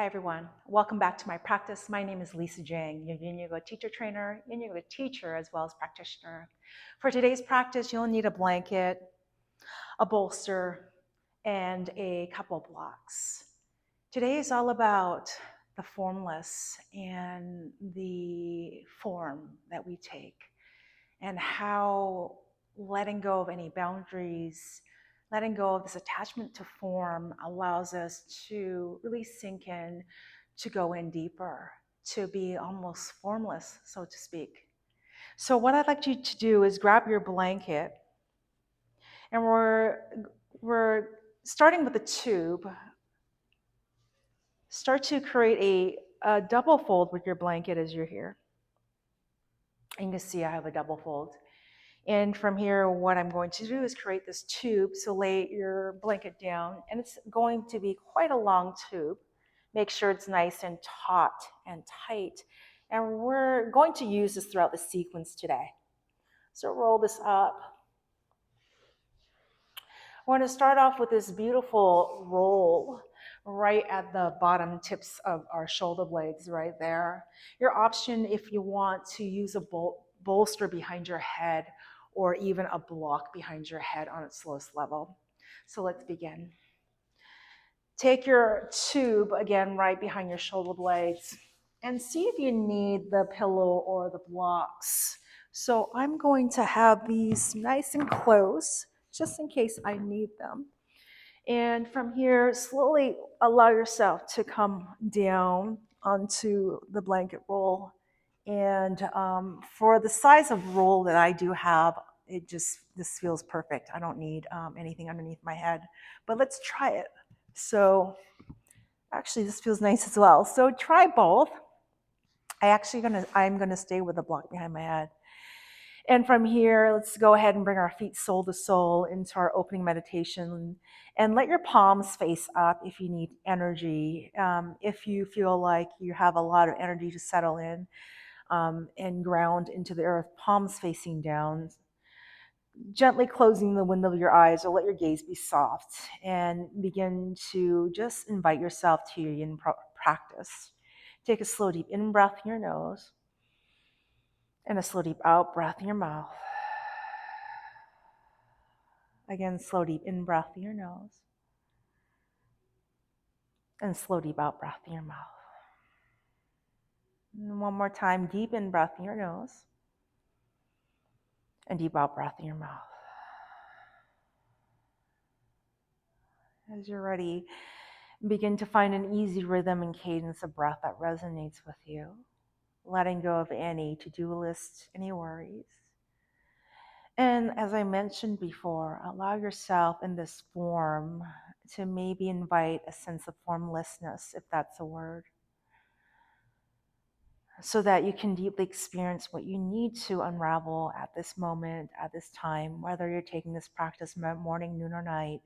Hi everyone, welcome back to my practice. My name is Lisa Jang, your yin yoga teacher trainer, yin yoga teacher as well as practitioner. For today's practice, you'll need a blanket, a bolster, and a couple blocks. Today is all about the formless and the form that we take and how letting go of any boundaries, letting go of this attachment to form allows us to really sink in, to go in deeper, to be almost formless, so to speak. So what I'd like you to do is grab your blanket, and we're starting with a tube. Start to create a double fold with your blanket as you're here. And you can see I have a double fold. And from here, what I'm going to do is create this tube. So lay your blanket down, and it's going to be quite a long tube. Make sure it's nice and taut and tight. And we're going to use this throughout the sequence today. So roll this up. We're going to start off with this beautiful roll right at the bottom tips of our shoulder blades right there. Your option, if you want to use a bolster behind your head or even a block behind your head on its lowest level. So let's begin. Take your tube again right behind your shoulder blades and see if you need the pillow or the blocks. So I'm going to have these nice and close just in case I need them. And from here, slowly allow yourself to come down onto the blanket roll. And for the size of roll that I do have, this feels perfect. I don't need anything underneath my head, but let's try it. So actually this feels nice as well. So try both. I'm gonna stay with the block behind my head. And from here, let's go ahead and bring our feet soul to soul into our opening meditation, and let your palms face up if you need energy. If you feel like you have a lot of energy to settle in and ground into the earth, palms facing down. Gently closing the window of your eyes, or let your gaze be soft, and begin to just invite yourself to your yin practice. Take a slow, deep in breath in your nose, and a slow, deep out breath in your mouth. Again, slow, deep in breath in your nose, and slow, deep out breath in your mouth. And one more time, deep in breath in your nose, and deep out breath in your mouth. As you're ready, begin to find an easy rhythm and cadence of breath that resonates with you, letting go of any to-do list, any worries. And as I mentioned before, allow yourself in this form to maybe invite a sense of formlessness, if that's a word, so that you can deeply experience what you need to unravel at this moment, at this time, whether you're taking this practice morning, noon, or night,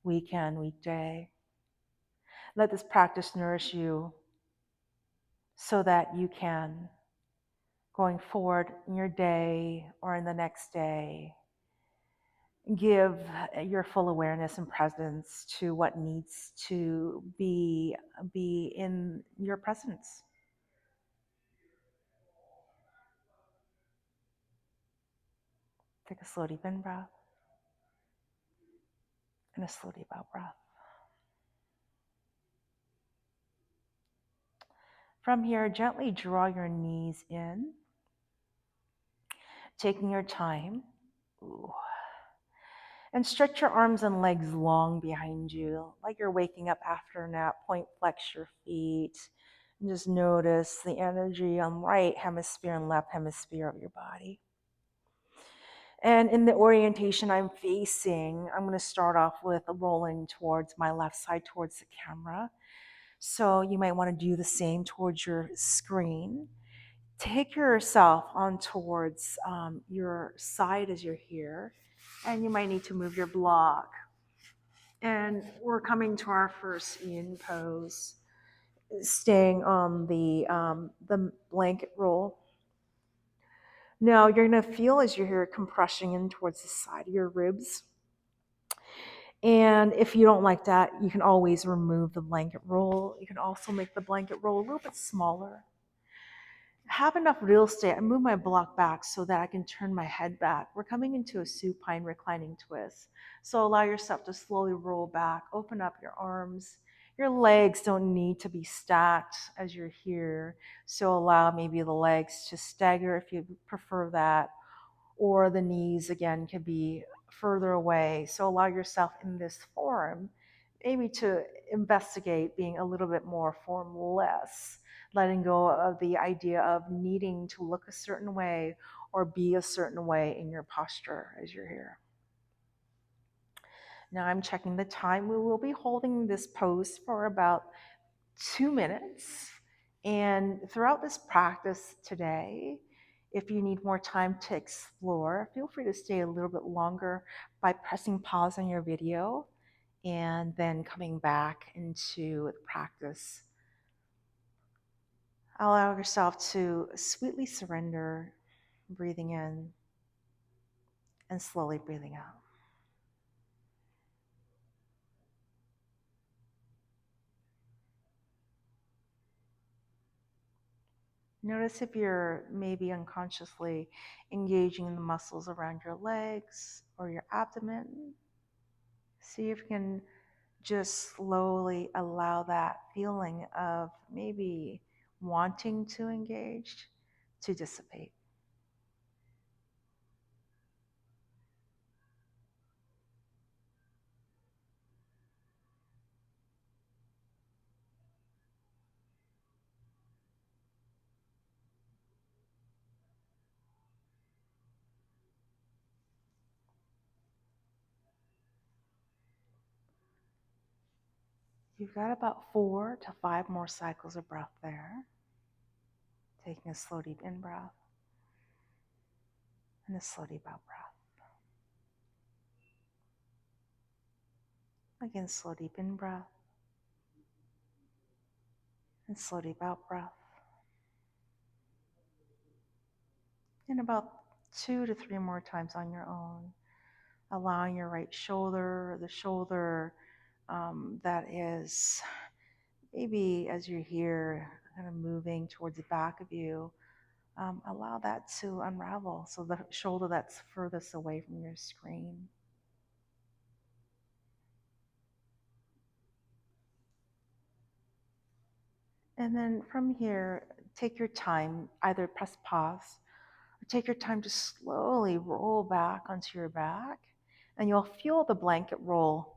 weekend, weekday. Let this practice nourish you so that you can, going forward in your day or in the next day, give your full awareness and presence to what needs to be in your presence. Take a slow, deep in breath and a slow, deep out breath. From here, gently draw your knees in, taking your time. Ooh. And stretch your arms and legs long behind you, like you're waking up after a nap. Point flex your feet. And just notice the energy on right hemisphere and left hemisphere of your body. And in the orientation I'm facing, I'm going to start off with rolling towards my left side, towards the camera. So you might want to do the same towards your screen. Take yourself on towards your side as you're here, and you might need to move your block. And we're coming to our first yin pose, staying on the blanket roll. Now you're going to feel as you're here compression in towards the side of your ribs. And if you don't like that, you can always remove the blanket roll. You can also make the blanket roll a little bit smaller. Have enough real estate. I move my block back so that I can turn my head back. We're coming into a supine reclining twist. So allow yourself to slowly roll back, open up your arms. Your legs don't need to be stacked as you're here. So allow maybe the legs to stagger if you prefer that, or the knees again could be further away. So allow yourself in this form maybe to investigate being a little bit more formless, letting go of the idea of needing to look a certain way or be a certain way in your posture as you're here. Now I'm checking the time. We will be holding this pose for about 2 minutes. And throughout this practice today, if you need more time to explore, feel free to stay a little bit longer by pressing pause on your video and then coming back into the practice. Allow yourself to sweetly surrender, breathing in and slowly breathing out. Notice if you're maybe unconsciously engaging the muscles around your legs or your abdomen. See if you can just slowly allow that feeling of maybe wanting to engage to dissipate. You've got about 4 to 5 more cycles of breath there. Taking a slow, deep in breath and a slow, deep out breath. Again, slow, deep in breath and slow, deep out breath. And about 2 to 3 more times on your own, allowing your right shoulder, the shoulder that is maybe as you're here, kind of moving towards the back of you, allow that to unravel. So the shoulder that's furthest away from your screen. And then from here, take your time, either press pause or take your time to slowly roll back onto your back. And you'll feel the blanket roll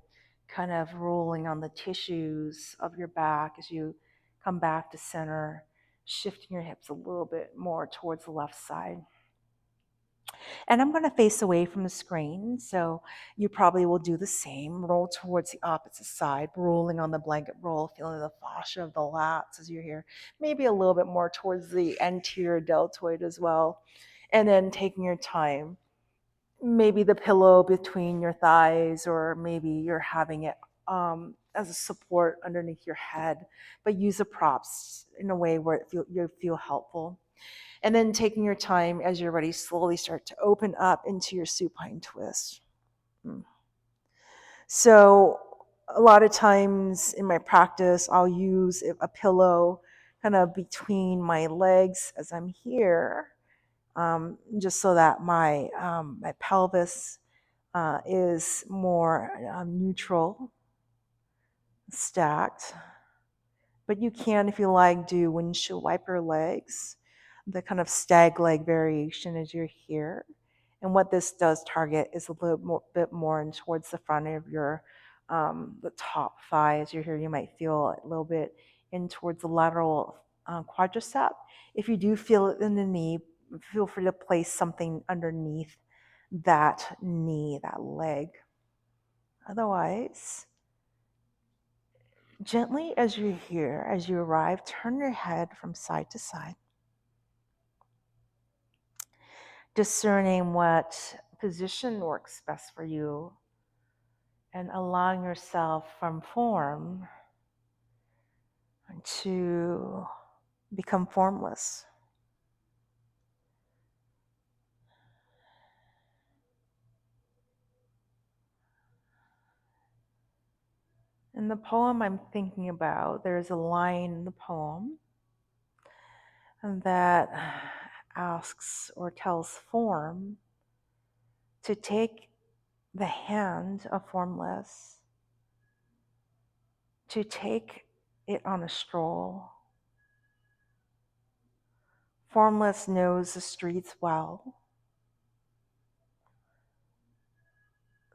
kind of rolling on the tissues of your back as you come back to center, shifting your hips a little bit more towards the left side. And I'm going to face away from the screen, so you probably will do the same. Roll towards the opposite side, rolling on the blanket roll, feeling the fascia of the lats as you're here. Maybe a little bit more towards the anterior deltoid as well. And then taking your time, maybe the pillow between your thighs, or maybe you're having it as a support underneath your head, but use the props in a way where you feel helpful. And then taking your time as you're ready, slowly start to open up into your supine twist. So a lot of times in my practice, I'll use a pillow kind of between my legs as I'm here, just so that my pelvis is more neutral, stacked. But you can, if you like, do windshield wiper legs, the kind of stag leg variation as you're here. And what this does target is a bit more in towards the front of your, the top thigh as you're here. You might feel a little bit in towards the lateral quadricep. If you do feel it in the knee, feel free to place something underneath that knee, that leg. Otherwise, gently as you're here, as you arrive, turn your head from side to side, discerning what position works best for you, and allowing yourself from form to become formless. In the poem I'm thinking about, there's a line in the poem that asks or tells form to take the hand of formless, to take it on a stroll. Formless knows the streets well,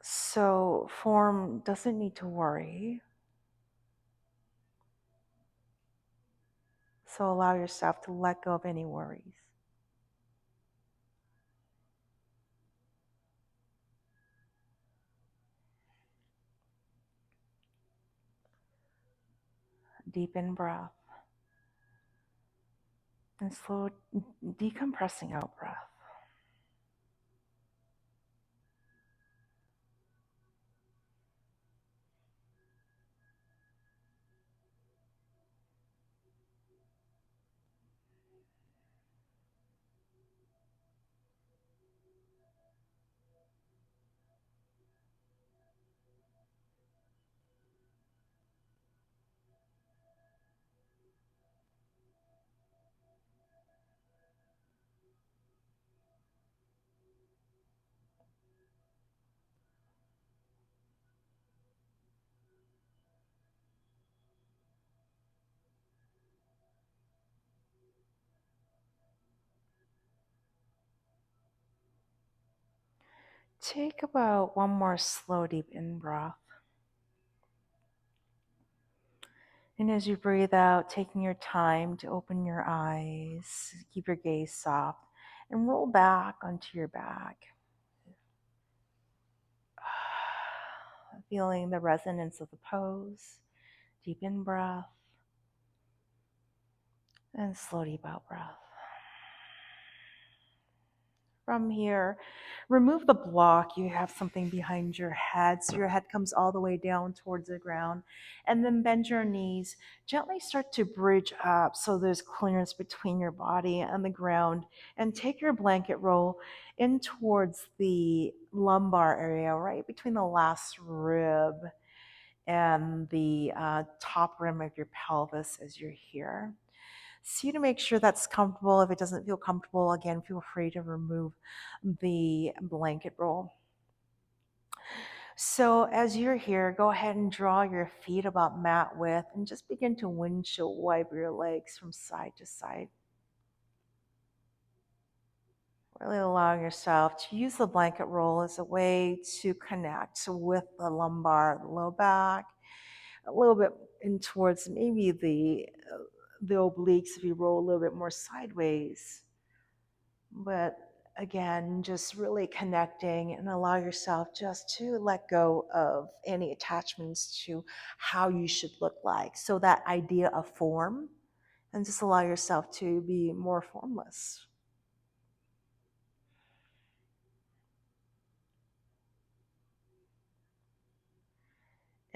so form doesn't need to worry. So allow yourself to let go of any worries. Deep in breath and slow decompressing out breath. Take about one more slow, deep in breath. And as you breathe out, taking your time to open your eyes, keep your gaze soft, and roll back onto your back. Feeling the resonance of the pose. Deep in breath and slow, deep out breath. From here, remove the block. You have something behind your head, so your head comes all the way down towards the ground. And then bend your knees. Gently start to bridge up so there's clearance between your body and the ground. And take your blanket roll in towards the lumbar area, right between the last rib and the top rim of your pelvis as you're here. See to make sure that's comfortable. If it doesn't feel comfortable, again, feel free to remove the blanket roll. So as you're here, go ahead and draw your feet about mat width and just begin to windshield wipe your legs from side to side. Really allowing yourself to use the blanket roll as a way to connect with the lumbar, the low back, a little bit in towards maybe the obliques if you roll a little bit more sideways. But again, just really connecting and allow yourself just to let go of any attachments to how you should look like. So that idea of form, and just allow yourself to be more formless.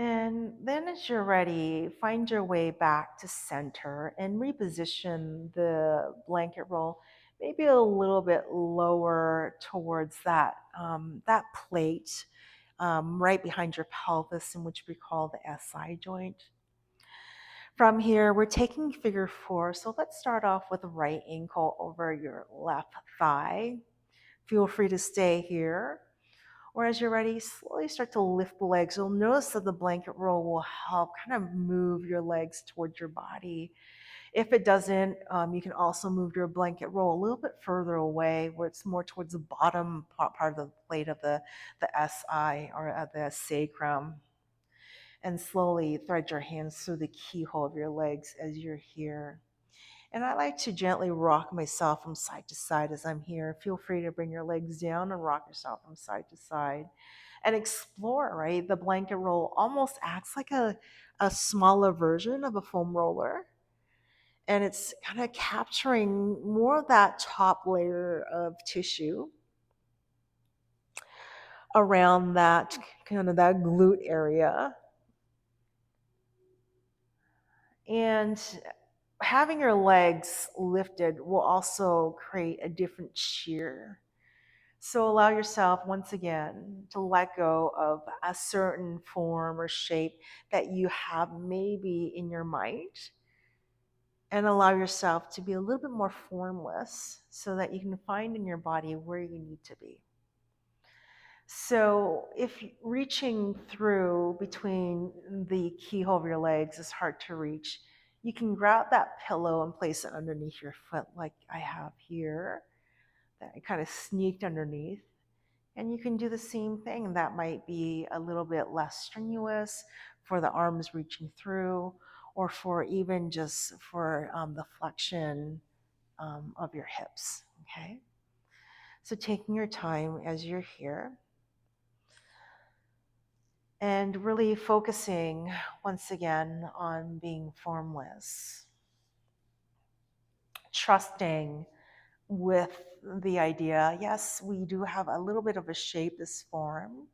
And then as you're ready, find your way back to center and reposition the blanket roll maybe a little bit lower towards that plate right behind your pelvis, in which we call the SI joint. From here, we're taking figure four. So let's start off with the right ankle over your left thigh. Feel free to stay here. Or as you're ready, slowly start to lift the legs. You'll notice that the blanket roll will help kind of move your legs towards your body. If it doesn't, you can also move your blanket roll a little bit further away where it's more towards the bottom part of the plate of the SI or the sacrum. And slowly thread your hands through the keyhole of your legs as you're here. And I like to gently rock myself from side to side as I'm here. Feel free to bring your legs down and rock yourself from side to side and explore, right? The blanket roll almost acts like a smaller version of a foam roller. And it's kind of capturing more of that top layer of tissue around that kind of that glute area. And having your legs lifted will also create a different shear. So allow yourself once again to let go of a certain form or shape that you have maybe in your mind, and allow yourself to be a little bit more formless so that you can find in your body where you need to be. So if reaching through between the keyhole of your legs is hard to reach, you can grab that pillow and place it underneath your foot like I have here, that I kind of sneaked underneath. And you can do the same thing. That might be a little bit less strenuous for the arms reaching through, or for even just for the flexion of your hips. Okay. So taking your time as you're here and really focusing once again on being formless, trusting with the idea, yes, we do have a little bit of a shape, this form,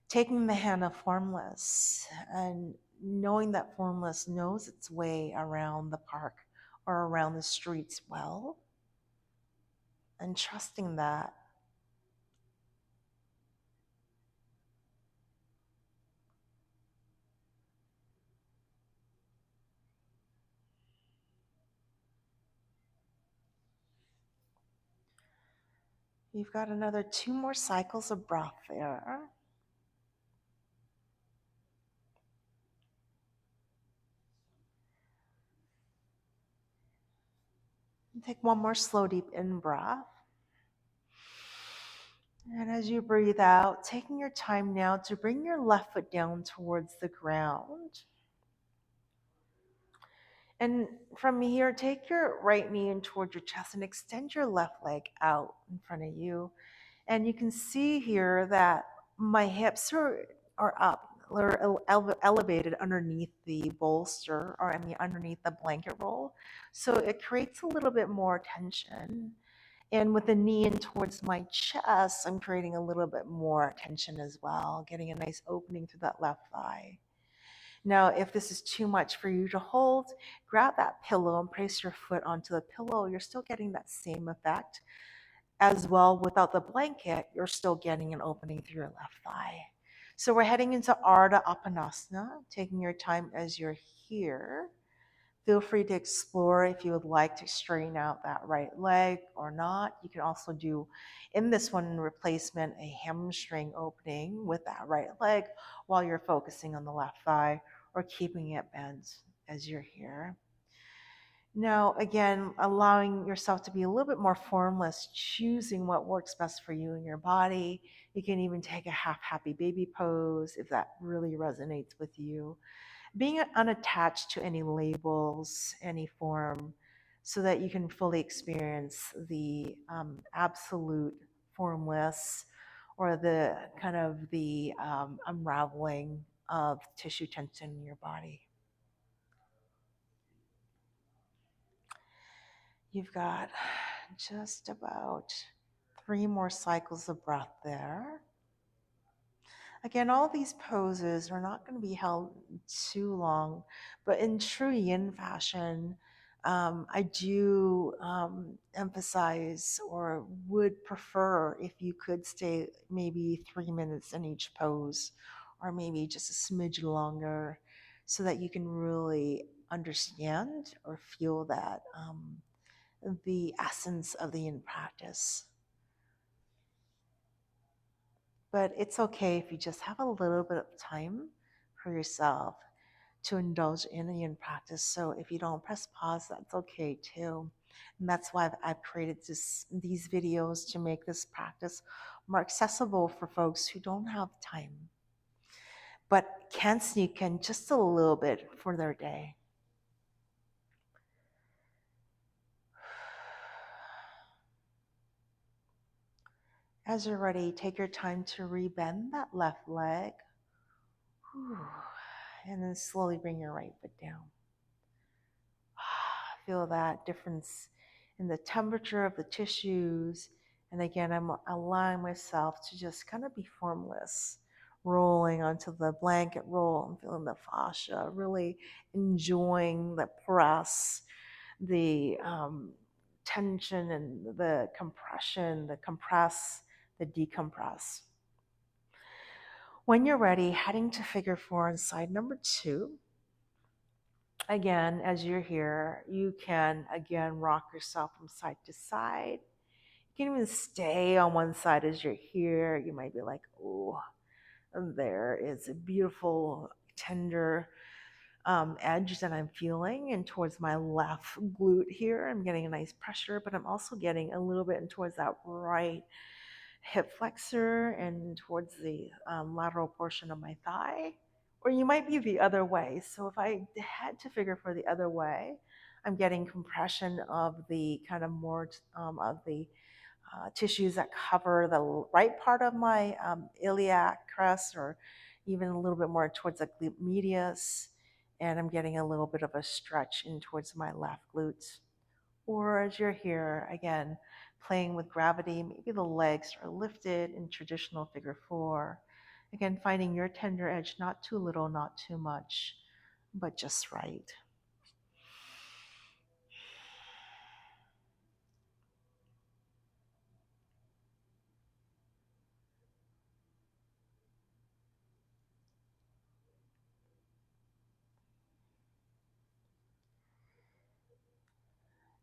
taking the hand of formless and knowing that formless knows its way around the park or around the streets well, and trusting that. You've got another 2 more cycles of breath there. Take one more slow, deep in breath. And as you breathe out, taking your time now to bring your left foot down towards the ground. And from here, take your right knee in towards your chest and extend your left leg out in front of you. And you can see here that my hips are up, or elevated underneath the bolster, or I mean underneath the blanket roll. So it creates a little bit more tension. And with the knee in towards my chest, I'm creating a little bit more tension as well, getting a nice opening through that left thigh. Now, if this is too much for you to hold, grab that pillow and place your foot onto the pillow. You're still getting that same effect. As well, without the blanket, you're still getting an opening through your left thigh. So we're heading into Ardha Appanasana, taking your time as you're here. Feel free to explore if you would like to straighten out that right leg or not. You can also do, in this one in replacement, a hamstring opening with that right leg while you're focusing on the left thigh, or keeping it bent as you're here. Now, again, allowing yourself to be a little bit more formless, choosing what works best for you and your body. You can even take a half happy baby pose if that really resonates with you. Being unattached to any labels, any form, so that you can fully experience the absolute formless, or the kind of the unraveling of tissue tension in your body. You've got just about 3 more cycles of breath there. Again, all these poses are not going to be held too long, but in true yin fashion, I do emphasize, or would prefer, if you could stay maybe 3 minutes in each pose, or maybe just a smidge longer, so that you can really understand or feel that the essence of the yin practice. But it's okay if you just have a little bit of time for yourself to indulge in the yin practice. So if you don't press pause, that's okay too. And that's why I've created these videos, to make this practice more accessible for folks who don't have time, but can sneak in just a little bit for their day. As you're ready, take your time to rebend that left leg. And then slowly bring your right foot down. Feel that difference in the temperature of the tissues. And again, I'm allowing myself to just kind of be formless, rolling onto the blanket roll. I'm feeling the fascia, really enjoying the press, the tension and the compression, the compress, the decompress. When you're ready, heading to figure four on side number two. Again, as you're here, you can again rock yourself from side to side. You can even stay on one side as you're here. You might be like, oh, there is a beautiful, tender edge that I'm feeling, and towards my left glute here, I'm getting a nice pressure, but I'm also getting a little bit in towards that right hip flexor and towards the lateral portion of my thigh. Or you might be the other way. So if I had to figure for the other way, I'm getting compression of the kind of more of the tissues that cover the right part of my iliac crest, or even a little bit more towards the glute medius. And I'm getting a little bit of a stretch in towards my left glutes. Or as you're here, again, playing with gravity, maybe the legs are lifted in traditional figure four. Again, finding your tender edge, not too little, not too much, but just right.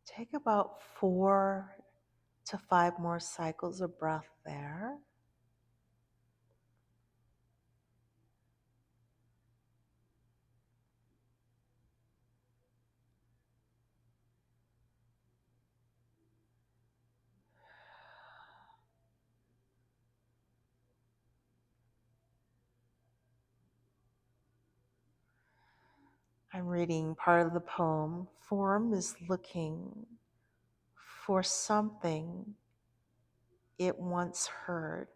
Take about 4 to 5 more cycles of breath there. I'm reading part of the poem. Form is looking for something it once heard.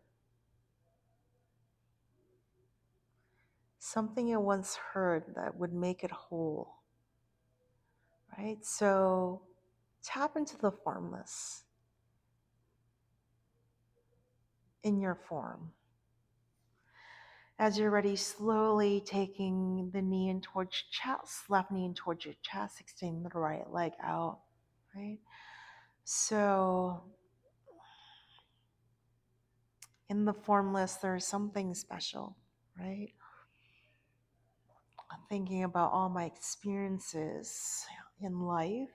Something it once heard that would make it whole, right? So tap into the formless in your form. As you're ready, slowly taking the knee in towards your chest, left knee in towards your chest, extending the right leg out, right? So in the formless, there's something special, right? I'm thinking about all my experiences in life,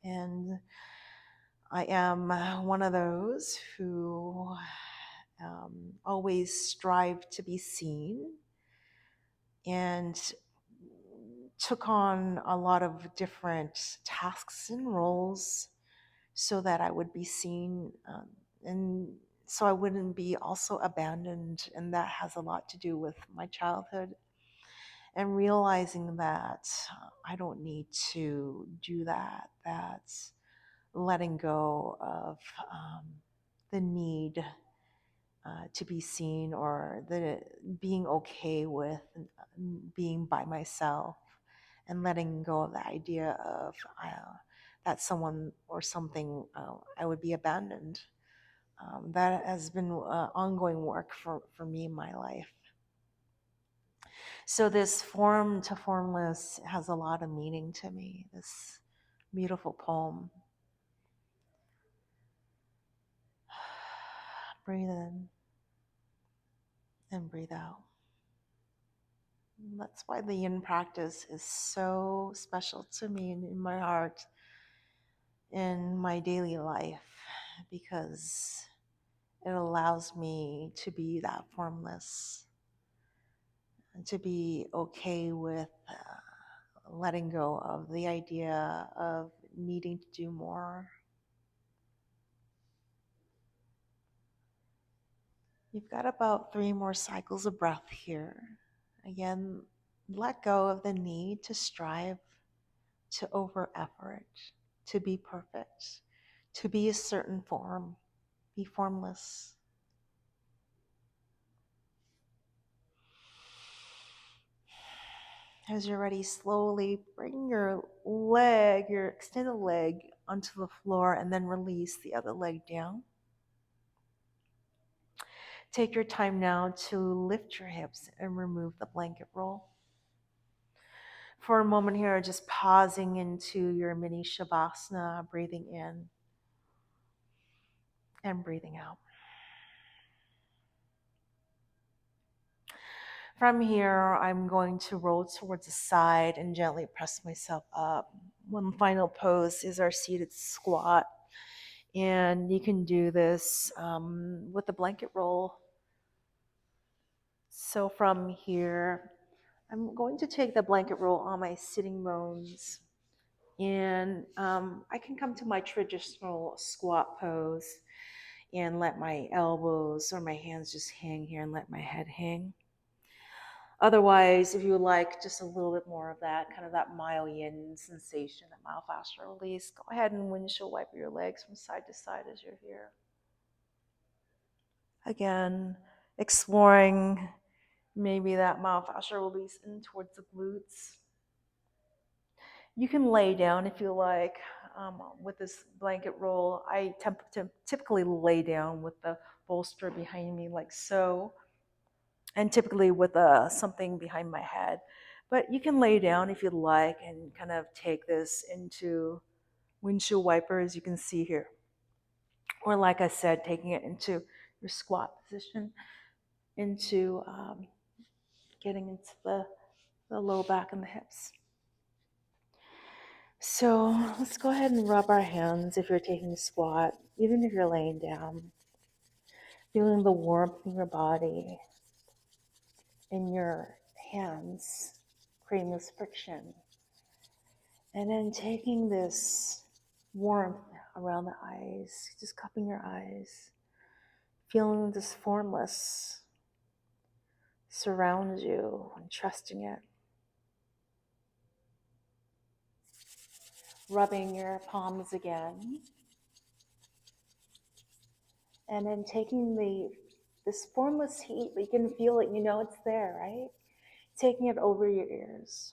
and I am one of those who always strive to be seen and took on a lot of different tasks and roles so that I would be seen, and so I wouldn't be also abandoned. And that has a lot to do with my childhood and realizing that I don't need to do that. That's letting go of the need to be seen, or the being okay with being by myself, and letting go of the idea of that someone or something I would be abandoned. That has been ongoing work for me in my life. So this form to formless has a lot of meaning to me, this beautiful poem. Breathe in and breathe out. That's why the yin practice is so special to me and in my heart, in my daily life, because it allows me to be that formless and to be okay with letting go of the idea of needing to do more. You've got about 3 more cycles of breath here. Again, let go of the need to strive, to over effort, to be perfect, to be a certain form. Be formless. As you're ready, slowly bring your leg, your extended leg, onto the floor, and then release the other leg down. Take your time now to lift your hips and remove the blanket roll. For a moment here, just pausing into your mini shavasana, breathing in and breathing out. From here, I'm going to roll towards the side and gently press myself up. One final pose is our seated squat. And you can do this with the blanket roll. So from here, I'm going to take the blanket roll on my sitting bones. And I can come to my traditional squat pose and let my elbows or my hands just hang here and let my head hang. Otherwise, if you would like just a little bit more of that, kind of that myo-yin sensation, that myofascial release, go ahead and windshield wipe your legs from side to side as you're here. Again, exploring maybe that myofascial release in towards the glutes. You can lay down if you like with this blanket roll. I typically lay down with the bolster behind me like so, and typically with something behind my head. But you can lay down if you'd like and kind of take this into windshield wiper, as you can see here. Or like I said, taking it into your squat position, into getting into the low back and the hips. So let's go ahead and rub our hands if you're taking a squat, even if you're laying down, feeling the warmth in your body, in your hands, creating this friction. And then taking this warmth around the eyes, just cupping your eyes, feeling this formless surround you and trusting it. Rubbing your palms again. And then taking this formless heat, but you can feel it, you know it's there, right? Taking it over your ears.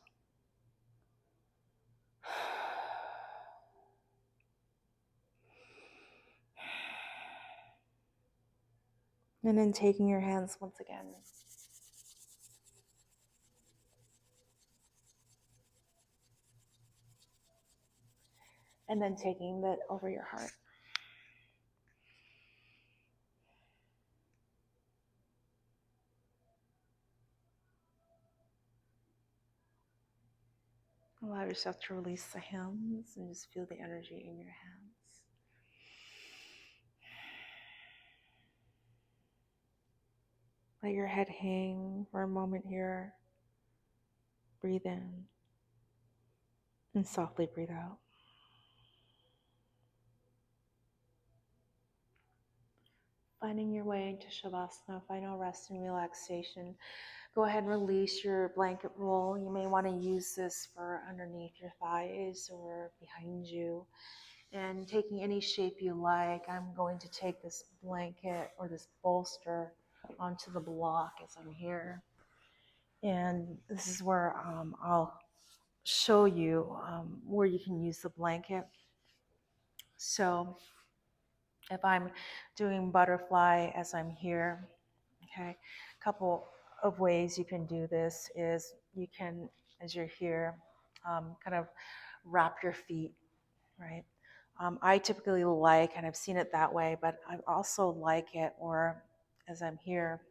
And then taking your hands once again. And then taking that over your heart. Allow yourself to release the hands and just feel the energy in your hands. Let your head hang for a moment here. Breathe in and softly breathe out. Finding your way into Shavasana, final rest and relaxation. Go ahead and release your blanket roll. You may want to use this for underneath your thighs or behind you. And taking any shape you like, I'm going to take this blanket or this bolster onto the block as I'm here. And this is where I'll show you where you can use the blanket. So if I'm doing butterfly as I'm here, okay, a couple of ways you can do this is you can, as you're here, kind of wrap your feet, right? I typically like, and I've seen it that way, but I also like it, or as I'm here,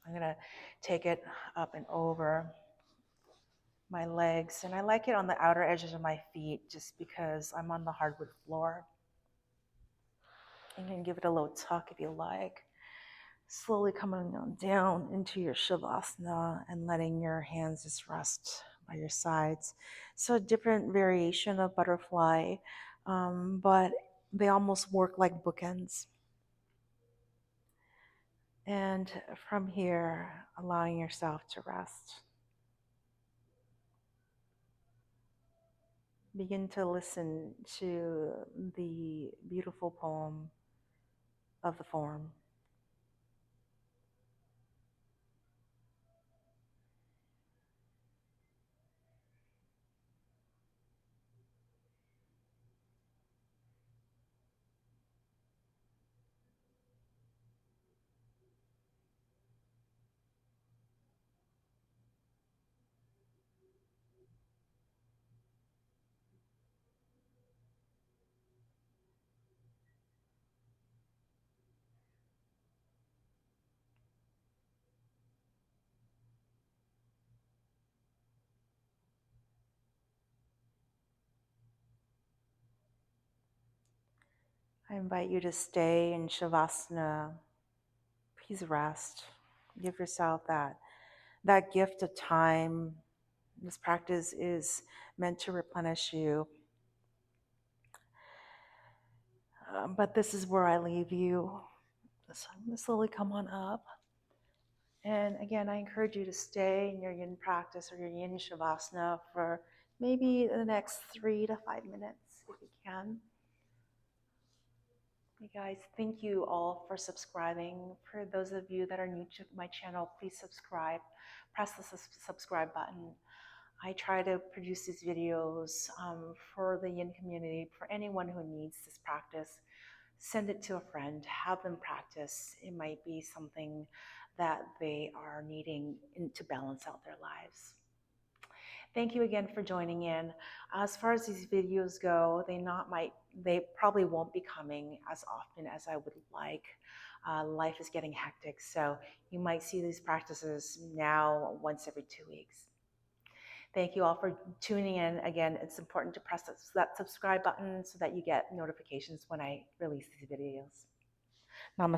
I'm gonna take it up and over my legs, and I like it on the outer edges of my feet just because I'm on the hardwood floor. You can give it a little tuck if you like. Slowly coming on down into your Shavasana and letting your hands just rest by your sides. So a different variation of butterfly, but they almost work like bookends. And from here, allowing yourself to rest. Begin to listen to the beautiful poem of the form. I invite you to stay in Shavasana. Please rest. Give yourself that gift of time. This practice is meant to replenish you. But this is where I leave you. So I'm going to slowly come on up. And again, I encourage you to stay in your yin practice or your yin shavasana for maybe the next 3 to 5 minutes if you can. Hey guys, thank you all for subscribing. For those of you that are new to my channel, please subscribe. Press the subscribe button. I try to produce these videos for the yin community, for anyone who needs this practice. Send it to a friend, have them practice. It might be something that they are needing to balance out their lives. Thank you again for joining in. As far as these videos go, they probably won't be coming as often as I would like. Life is getting hectic, so you might see these practices now once every 2 weeks. Thank you all for tuning in. Again, it's important to press that subscribe button so that you get notifications when I release these videos. Namaste.